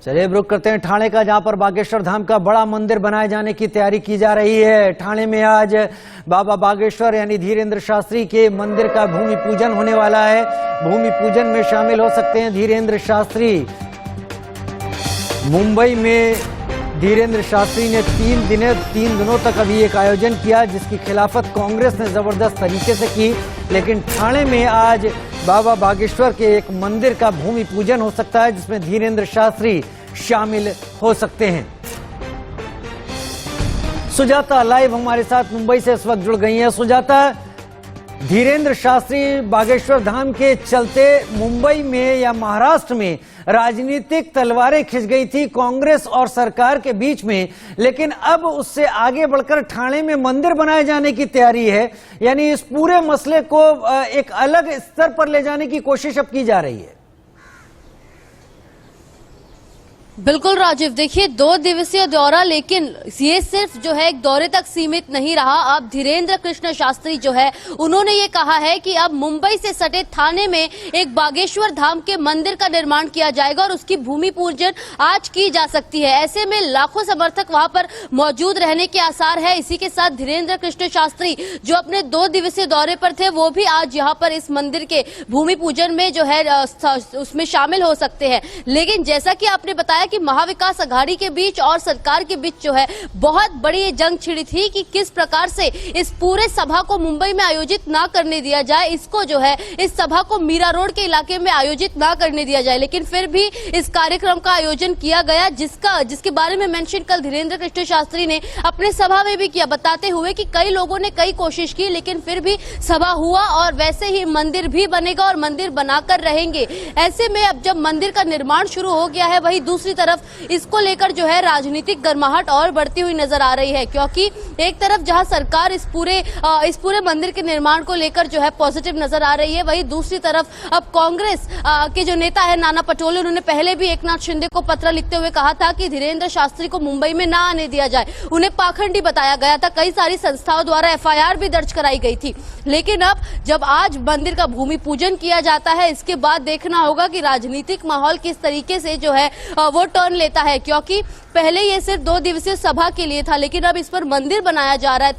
चलिए अब रुक करते हैं ठाणे का, जहां पर बागेश्वर धाम का बड़ा मंदिर बनाए जाने की तैयारी की जा रही है। ठाणे में आज बाबा बागेश्वर यानी धीरेन्द्र शास्त्री के मंदिर का भूमि पूजन होने वाला है। भूमि पूजन में शामिल हो सकते हैं धीरेन्द्र शास्त्री। मुंबई में धीरेन्द्र शास्त्री ने 3 दिनों तक अभी एक आयोजन किया, जिसकी खिलाफत कांग्रेस ने जबरदस्त तरीके से की। लेकिन ठाणे में आज बाबा बागेश्वर के एक मंदिर का भूमि पूजन हो सकता है, जिसमें धीरेन्द्र शास्त्री शामिल हो सकते हैं। सुजाता लाइव हमारे साथ मुंबई से इस वक्त जुड़ गई हैं। सुजाता, धीरेन्द्र शास्त्री बागेश्वर धाम के चलते मुंबई में या महाराष्ट्र में राजनीतिक तलवारें खिंच गई थी कांग्रेस और सरकार के बीच में, लेकिन अब उससे आगे बढ़कर ठाणे में मंदिर बनाए जाने की तैयारी है। यानी इस पूरे मसले को एक अलग स्तर पर ले जाने की कोशिश अब की जा रही है। बिल्कुल राजीव, देखिए 2 दिवसीय दौरा, लेकिन ये सिर्फ जो है एक दौरे तक सीमित नहीं रहा। अब धीरेन्द्र कृष्ण शास्त्री जो है उन्होंने ये कहा है कि अब मुंबई से सटे ठाणे में एक बागेश्वर धाम के मंदिर का निर्माण किया जाएगा और उसकी भूमि पूजन आज की जा सकती है। ऐसे में लाखों समर्थक वहां पर मौजूद रहने के आसार है। इसी के साथ धीरेन्द्र कृष्ण शास्त्री जो अपने 2 दिवसीय दौरे पर थे, वो भी आज यहाँ पर इस मंदिर के भूमि पूजन में जो है उसमें शामिल हो सकते हैं। लेकिन जैसा कि आपने बताया कि महाविकास अघाड़ी के बीच और सरकार के बीच जो है बहुत बड़ी जंग छिड़ी थी कि किस प्रकार से इस पूरे सभा को मुंबई में आयोजित ना करने दिया जाए, इसको जो है इस सभा को मीरा रोड के इलाके में आयोजित ना करने दिया जाए। लेकिन फिर भी इस कार्यक्रम का आयोजन किया गया, जिसके बारे में मेंशन कल धीरेन्द्र कृष्ण शास्त्री ने अपने सभा में भी किया, बताते हुए कि कई लोगों ने कई कोशिश की लेकिन फिर भी सभा हुआ और वैसे ही मंदिर भी बनेगा और मंदिर बनाकर रहेंगे। ऐसे में अब जब मंदिर का निर्माण शुरू हो गया है, वही दूसरी तरफ इसको लेकर जो है राजनीतिक गर्माहट और बढ़ती हुई नजर आ रही है, क्योंकि एक तरफ जहां सरकार इस पूरे मंदिर के निर्माण को लेकर जो है पॉजिटिव नजर आ रही है, वही दूसरी तरफ अब कांग्रेस के जो नेता है नाना पटोले, उन्होंने पहले भी एकनाथ शिंदे को पत्र लिखते हुए कहा था कि धीरेन्द्र शास्त्री को मुंबई में ना आने दिया जाए। उन्हें पाखंडी बताया गया था, कई सारी संस्थाओं द्वारा FIR भी दर्ज कराई गई थी। लेकिन अब जब आज मंदिर का भूमि पूजन किया जाता है, इसके बाद देखना होगा कि राजनीतिक माहौल किस तरीके से जो है वो टर्न लेता है, क्योंकि पहले ये सिर्फ 2 दिवसीय सभा के लिए था, लेकिन अब इस पर मंदिर बनाया जा रहा है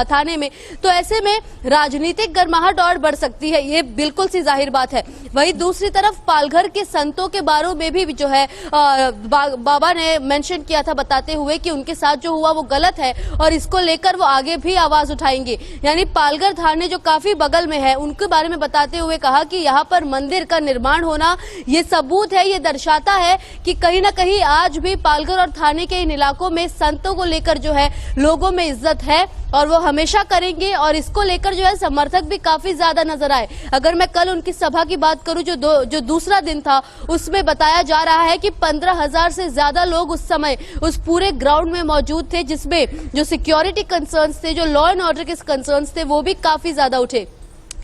थाने में। तो ऐसे में राजनीतिक गर्माहट और बढ़ सकती है, ये बिल्कुल सी जाहिर बात है। वहीं दूसरी तरफ पालघर के संतों के बारे में भी जो है बाबा ने मेंशन किया था, बताते हुए कि उनके साथ जो हुआ वो गलत है और इसको लेकर वो आगे भी आवाज उठाएंगे। यानी पालघर थाने जो काफी बगल में है, उनके बारे में बताते हुए कहा कि यहाँ पर मंदिर का निर्माण होना ये सबूत है, ये दर्शाता है कि कहीं ना कहीं आज भी पालघर और थाने के इन इलाकों में संतों को लेकर जो है लोगों में इज्जत है और वो हमेशा करेंगे और इसको लेकर जो है समर्थक भी काफी ज्यादा नजर आए। अगर मैं कल उनकी सभा की बात करूं, जो दूसरा दिन था, उसमें बताया जा रहा है कि 15,000 से ज्यादा लोग उस समय उस पूरे ग्राउंड में मौजूद थे, जिसमें जो सिक्योरिटी कंसर्न्स थे, जो लॉ एंड ऑर्डर के कंसर्न्स थे, वो भी काफी ज्यादा उठे।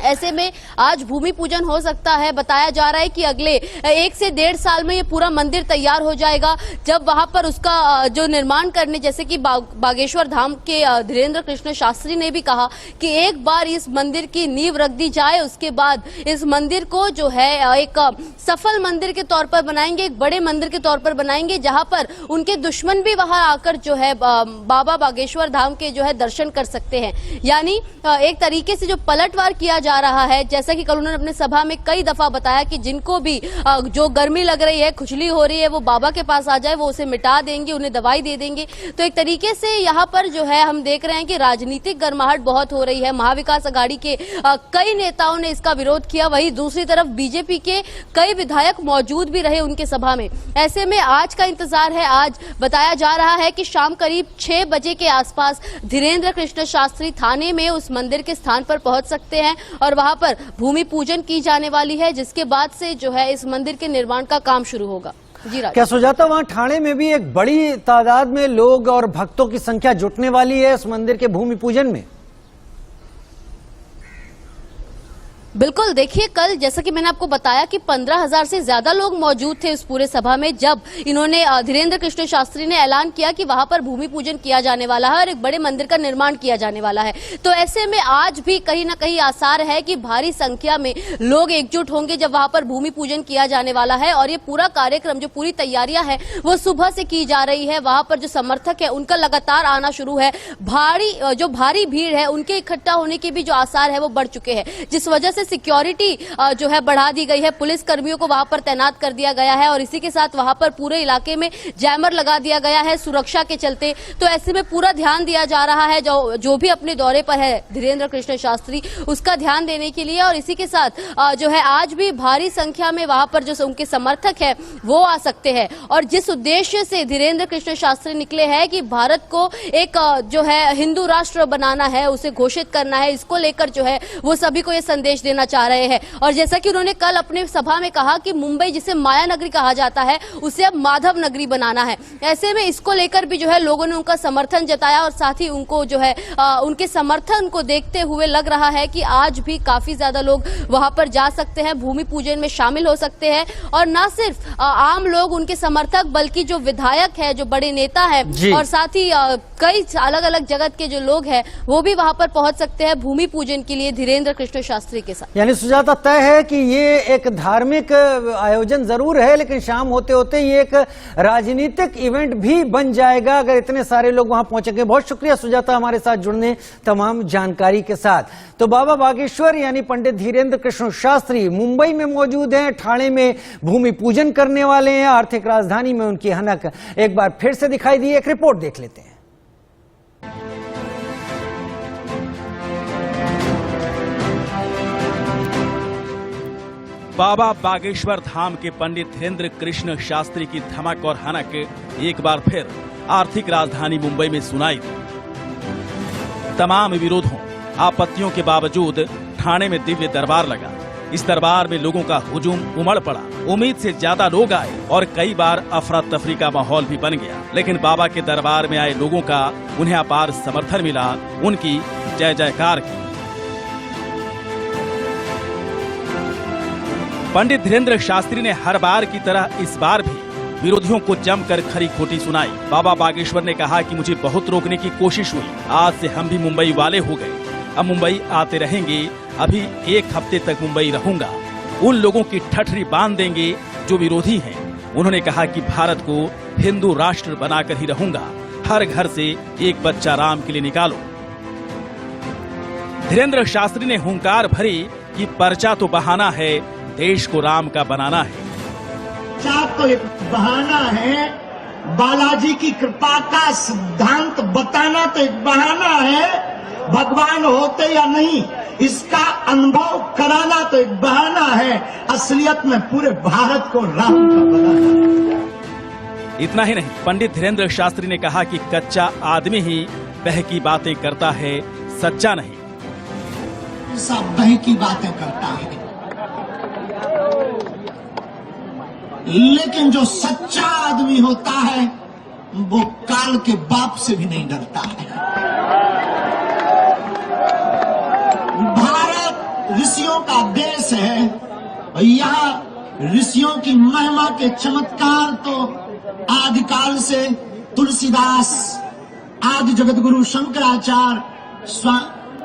ऐसे में आज भूमि पूजन हो सकता है। बताया जा रहा है कि अगले 1 से 1.5 साल में ये पूरा मंदिर तैयार हो जाएगा, जब वहां पर उसका जो निर्माण करने, जैसे कि बागेश्वर धाम के धीरेन्द्र कृष्ण शास्त्री ने भी कहा कि एक बार इस मंदिर की नींव रख दी जाए, उसके बाद इस मंदिर को जो है एक सफल मंदिर के तौर पर बनाएंगे, एक बड़े मंदिर के तौर पर बनाएंगे, जहां पर उनके दुश्मन भी वहां आकर जो है बाबा बागेश्वर धाम के जो है दर्शन कर सकते हैं। यानी एक तरीके से जो पलटवार किया जा रहा है, जैसा कि कल उन्होंने अपने सभा में कई दफा बताया कि जिनको भी जो गर्मी लग रही है, खुजली हो रही है, वो बाबा के पास आ जाए, वो उसे मिटा देंगे, उन्हें दवाई दे देंगे। तो एक तरीके से यहाँ पर जो है हम देख रहे हैं कि राजनीतिक गर्माहट बहुत हो रही है। महाविकास अघाड़ी के कई नेताओं ने इसका विरोध किया, वहीं दूसरी तरफ बीजेपी के कई विधायक मौजूद भी रहे उनके सभा में। ऐसे में आज का इंतजार है। आज बताया जा रहा है कि शाम करीब 6 बजे के आसपास धीरेन्द्र कृष्ण शास्त्री थाने में उस मंदिर के स्थान पर पहुंच सकते हैं और वहां पर भूमि पूजन की जाने वाली है, जिसके बाद से जो है इस मंदिर के निर्माण का काम शुरू होगा। जी क्या सुजाता, वहां ठाणे में भी एक बड़ी तादाद में लोग और भक्तों की संख्या जुटने वाली है इस मंदिर के भूमि पूजन में? बिल्कुल, देखिए कल जैसा कि मैंने आपको बताया कि 15,000 से ज्यादा लोग मौजूद थे उस पूरे सभा में जब इन्होंने धीरेंद्र कृष्ण शास्त्री ने ऐलान किया कि वहां पर भूमि पूजन किया जाने वाला है और एक बड़े मंदिर का निर्माण किया जाने वाला है। तो ऐसे में आज भी कहीं ना कहीं आसार है कि भारी संख्या में लोग एकजुट होंगे जब वहां पर भूमि पूजन किया जाने वाला है। और ये पूरा कार्यक्रम जो पूरी तैयारियां है वो सुबह से की जा रही है। वहां पर जो समर्थक है उनका लगातार आना शुरू है। भारी भीड़ है उनके इकट्ठा होने के भी जो आसार है वो बढ़ चुके हैं, जिस वजह से सिक्योरिटी जो है बढ़ा दी गई है। पुलिस कर्मियों को वहां पर तैनात कर दिया गया है और इसी के साथ वहां पर पूरे इलाके में जैमर लगा दिया गया है सुरक्षा के चलते। तो ऐसे में पूरा ध्यान दिया जा रहा है जो भी अपने दौरे पर है धीरेंद्र कृष्ण शास्त्री उसका ध्यान देने के लिए। और इसी के साथ जो है आज भी भारी संख्या में वहां पर जो उनके समर्थक है वो आ सकते हैं। और जिस उद्देश्य से धीरेंद्र कृष्ण शास्त्री निकले हैं कि भारत को एक जो है हिंदू राष्ट्र बनाना है, उसे घोषित करना है, इसको लेकर जो है वो सभी को ये संदेश देना चाह रहे हैं। और जैसा कि उन्होंने कल अपने सभा में कहा कि मुंबई जिसे माया नगरी कहा जाता है उसे अब माधव नगरी बनाना है। ऐसे में इसको लेकर भी जो है लोगों ने उनका समर्थन जताया और साथ ही उनको जो है उनके समर्थन को देखते हुए लग रहा है कि आज भी काफी ज्यादा लोग वहां पर जा सकते हैं, भूमि पूजन में शामिल हो सकते हैं। और न सिर्फ आम लोग उनके समर्थक बल्कि जो विधायक है, जो बड़े नेता है और साथ ही कई अलग अलग जगत के जो लोग हैं वो भी वहां पर पहुंच सकते हैं भूमि पूजन के लिए धीरेंद्र कृष्ण शास्त्री के साथ। यानी सुजाता, तय है कि ये एक धार्मिक आयोजन जरूर है लेकिन शाम होते होते ये एक राजनीतिक इवेंट भी बन जाएगा अगर इतने सारे लोग वहां पहुंचेंगे। बहुत शुक्रिया सुजाता हमारे साथ जुड़ने तमाम जानकारी के साथ। तो बाबा बागेश्वर यानी पंडित धीरेंद्र कृष्ण शास्त्री मुंबई में मौजूद हैं, ठाणे में भूमि पूजन करने वाले हैं। आर्थिक राजधानी में उनकी हनक एक बार फिर से दिखाई दी। एक रिपोर्ट देख लेते हैं। बाबा बागेश्वर धाम के पंडित धीरेंद्र कृष्ण शास्त्री की धमक और हनक एक बार फिर आर्थिक राजधानी मुंबई में सुनाई दी। तमाम विरोधों आपत्तियों के बावजूद ठाणे में दिव्य दरबार लगा। इस दरबार में लोगों का हुजूम उमड़ पड़ा। उम्मीद से ज्यादा लोग आए और कई बार अफरा तफरी का माहौल भी बन गया। लेकिन बाबा के दरबार में आए लोगों का उन्हें अपार समर्थन मिला, उनकी जय जयकार की। पंडित धीरेंद्र शास्त्री ने हर बार की तरह इस बार भी विरोधियों को जमकर खरी खोटी सुनाई। बाबा बागेश्वर ने कहा कि मुझे बहुत रोकने की कोशिश हुई, आज से हम भी मुंबई वाले हो गए, अब मुंबई आते रहेंगे, अभी एक हफ्ते तक मुंबई रहूंगा, उन लोगों की ठठरी बांध देंगे जो विरोधी हैं। उन्होंने कहा कि भारत को हिंदू राष्ट्र बनाकर ही रहूंगा, हर घर से एक बच्चा राम के लिए निकालो। धीरेंद्र शास्त्री ने हुंकार भरी कि पर्चा तो बहाना है, देश को राम का बनाना है। तो एक बहाना है, बालाजी की कृपा का सिद्धांत बताना तो एक बहाना है, भगवान होते या नहीं इसका अनुभव कराना तो एक बहाना है, असलियत में पूरे भारत को राम का बनाना है। इतना ही नहीं, पंडित धीरेंद्र शास्त्री ने कहा कि कच्चा आदमी ही बहकी बातें करता है, सच्चा नहीं। सब बहकी बातें करता है, लेकिन जो सच्चा आदमी होता है वो काल के बाप से भी नहीं डरता है। भारत ऋषियों का देश है, यहाँ ऋषियों की महिमा के चमत्कार तो आदिकाल से तुलसीदास, आदि जगतगुरु शंकराचार्य,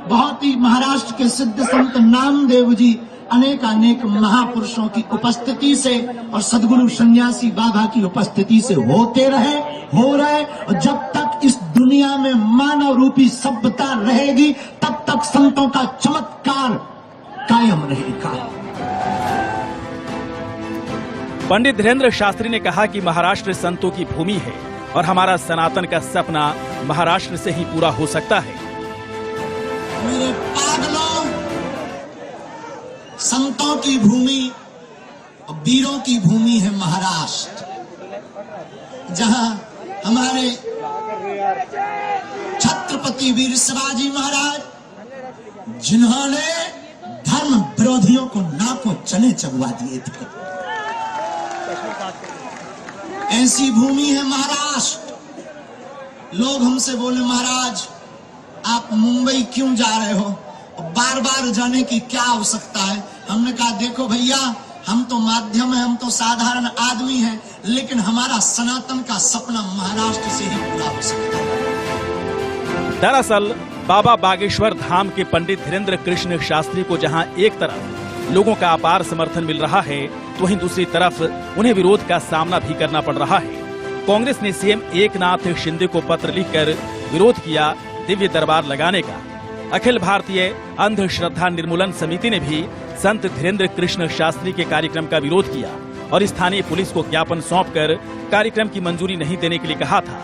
बहुत ही महाराष्ट्र के सिद्ध संत नामदेव जी, अनेक महापुरुषों की उपस्थिति से और सदगुरु सन्यासी बाबा की उपस्थिति से होते रहे, हो रहे, और जब तक इस दुनिया में मानव रूपी सभ्यता रहेगी तब तक संतों का चमत्कार कायम रहेगा। पंडित धीरेंद्र शास्त्री ने कहा कि महाराष्ट्र संतों की भूमि है और हमारा सनातन का सपना महाराष्ट्र से ही पूरा हो सकता है। मेरे पागलों, संतों की भूमि और वीरों की भूमि है महाराष्ट्र, जहां हमारे छत्रपति वीर शिवाजी महाराज, जिन्होंने धर्म विरोधियों को नाकों चने चबवा दिए थे, ऐसी भूमि है महाराष्ट्र। लोग हमसे बोले, महाराज आप मुंबई क्यों जा रहे हो? बार बार जाने की क्या आवश्यकता है। हमने कहा देखो भैया, हम तो माध्यम है, हम तो साधारण आदमी हैं, लेकिन हमारा सनातन का सपना महाराष्ट्र से ही पूरा हो सकता है। दरअसल बाबा बागेश्वर धाम के पंडित धीरेन्द्र कृष्ण शास्त्री को जहां एक तरफ लोगों का अपार समर्थन मिल रहा है, तो वहीं दूसरी तरफ उन्हें विरोध का सामना भी करना पड़ रहा है। कांग्रेस ने सीएम एकनाथ शिंदे को पत्र लिखकर विरोध किया दिव्य दरबार लगाने का। अखिल भारतीय अंधश्रद्धा निर्मूलन समिति ने भी संत धीरेन्द्र कृष्ण शास्त्री के कार्यक्रम का विरोध किया और स्थानीय पुलिस को ज्ञापन सौंपकर कार्यक्रम की मंजूरी नहीं देने के लिए कहा था।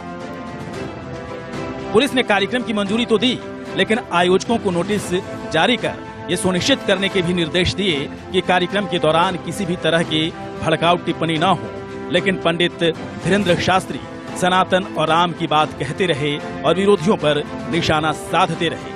पुलिस ने कार्यक्रम की मंजूरी तो दी, लेकिन आयोजकों को नोटिस जारी कर ये सुनिश्चित करने के भी निर्देश दिए कि कार्यक्रम के दौरान किसी भी तरह की भड़काऊ टिप्पणी न हो। लेकिन पंडित धीरेन्द्र शास्त्री सनातन और राम की बात कहते रहे और विरोधियों पर निशाना साधते रहे।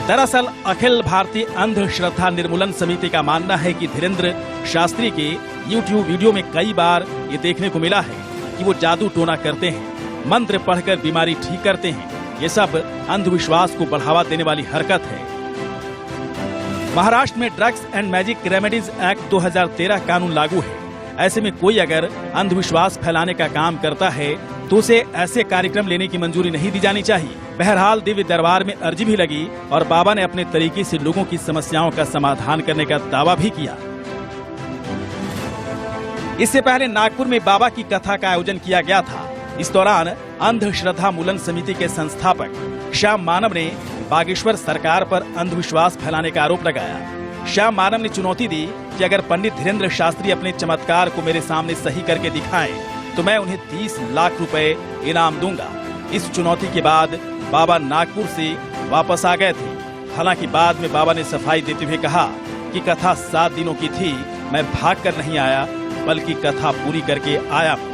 दरअसल अखिल भारतीय अंधश्रद्धा निर्मूलन समिति का मानना है कि धीरेन्द्र शास्त्री के YouTube वीडियो में कई बार ये देखने को मिला है कि वो जादू टोना करते हैं, मंत्र पढ़कर बीमारी ठीक करते हैं। ये सब अंधविश्वास को बढ़ावा देने वाली हरकत है। महाराष्ट्र में drugs and magic remedies act 2013 कानून लागू है। ऐसे में कोई अगर अंधविश्वास फैलाने का काम करता है तो उसे ऐसे कार्यक्रम लेने की मंजूरी नहीं दी जानी चाहिए। बहरहाल दिव्य दरबार में अर्जी भी लगी और बाबा ने अपने तरीके से लोगों की समस्याओं का समाधान करने का दावा भी किया। इससे पहले नागपुर में बाबा की कथा का आयोजन किया गया था। इस दौरान अंधश्रद्धा मूलन समिति के संस्थापक श्याम मानव ने बागेश्वर सरकार पर अंधविश्वास फैलाने का आरोप लगाया। श्याम मानव ने चुनौती दी कि अगर पंडित धीरेन्द्र शास्त्री अपने चमत्कार को मेरे सामने सही करके दिखाएं तो मैं उन्हें 30 लाख रुपए इनाम दूंगा। इस चुनौती के बाद बाबा नागपुर से वापस आ गए थे। हालांकि बाद में बाबा ने सफाई देते हुए कहा कि कथा 7 दिनों की थी, मैं भाग कर नहीं आया बल्कि कथा पूरी करके आया हूं।